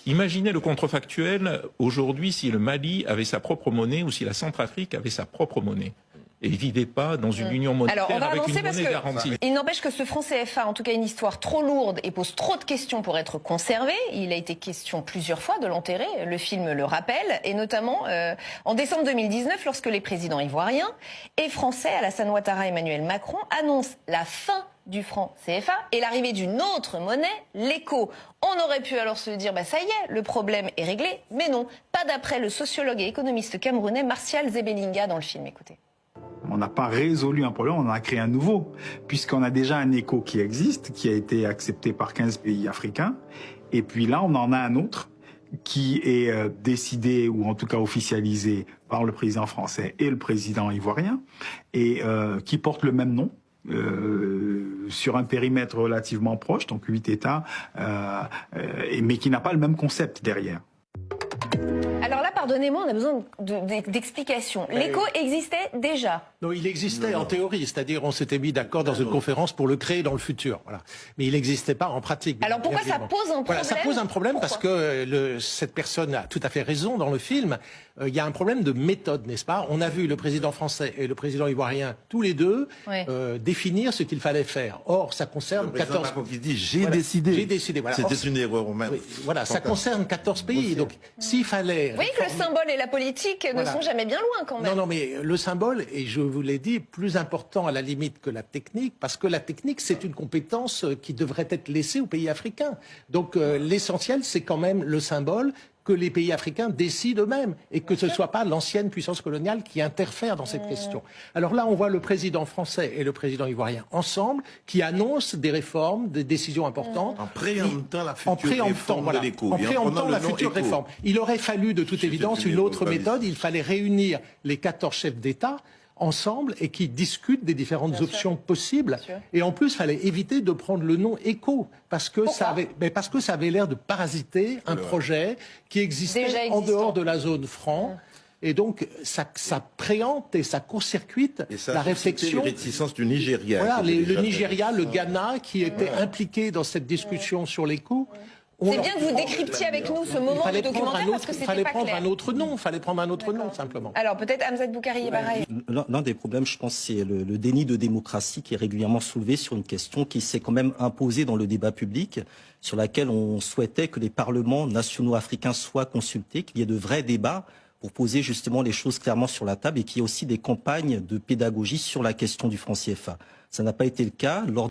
Imaginez le contrefactuel aujourd'hui si le Mali avait sa propre monnaie ou si la Centrafrique avait sa propre monnaie. Et ne vivait pas dans une union monétaire avec une monnaie garantie. Il n'empêche que ce franc CFA, en tout cas une histoire trop lourde et pose trop de questions pour être conservé. Il a été question plusieurs fois de l'enterrer, le film le rappelle, et notamment en décembre 2019, lorsque les présidents ivoiriens et français, Alassane Ouattara et Emmanuel Macron, annoncent la fin du franc CFA et l'arrivée d'une autre monnaie, l'éco. On aurait pu alors se dire, ça y est, le problème est réglé, mais non, pas d'après le sociologue et économiste camerounais Martial Zebelinga dans le film. Écoutez. On n'a pas résolu un problème, on en a créé un nouveau, puisqu'on a déjà un éco qui existe, qui a été accepté par 15 pays africains, et puis là on en a un autre qui est décidé, ou en tout cas officialisé, par le président français et le président ivoirien, et qui porte le même nom, sur un périmètre relativement proche, donc 8 États, mais qui n'a pas le même concept derrière. Alors là, pardonnez-moi, on a besoin d'explications. L'éco existait déjà. Non, il existait en théorie, c'est-à-dire on s'était mis d'accord dans une conférence pour le créer dans le futur. Voilà. Mais il n'existait pas en pratique. Alors pourquoi ça pose un problème? Voilà, ça pose un problème parce que cette personne a tout à fait raison dans le film. Il y a un problème de méthode, n'est-ce pas? On a vu le président français et le président ivoirien, tous les deux, définir ce qu'il fallait faire. Or, ça concerne 14... Macron qui dit « j'ai décidé ». J'ai décidé, voilà. C'était une erreur humaine. Oui, voilà, ça concerne 14 pays. Donc, s'il fallait... Vous voyez que le symbole et la politique ne sont jamais bien loin, quand même. Non, mais le symbole, et je vous l'ai dit, plus important à la limite que la technique, parce que la technique, c'est une compétence qui devrait être laissée aux pays africains. Donc, l'essentiel, c'est quand même le symbole, que les pays africains décident eux-mêmes et que ce ne soit pas l'ancienne puissance coloniale qui interfère dans cette question. Alors là, on voit le président français et le président ivoirien ensemble qui annoncent des réformes, des décisions importantes. En préemptant la future réforme de l'éco. En préemptant la future réforme. Il aurait fallu de toute évidence une autre méthode. Il fallait réunir les 14 chefs d'État ensemble et qui discutent des différentes options possibles. Et en plus, il fallait éviter de prendre le nom éco parce que ça avait l'air de parasiter un projet qui existait en dehors de la zone franc. Et donc, ça préempte et ça court-circuite la réflexion. Les réticences du Nigeria. Voilà, le Nigeria, le Ghana, qui étaient impliqués dans cette discussion sur l'éco. C'est bien que vous décryptiez avec nous ce moment du documentaire parce que c'était pas clair. Il fallait prendre un autre nom, simplement. Alors peut-être Hamzat Boukari Baraï. L'un des problèmes, je pense, c'est le déni de démocratie qui est régulièrement soulevé sur une question qui s'est quand même imposée dans le débat public, sur laquelle on souhaitait que les parlements nationaux africains soient consultés, qu'il y ait de vrais débats pour poser justement les choses clairement sur la table et qu'il y ait aussi des campagnes de pédagogie sur la question du franc CFA. Ça n'a pas été le cas lors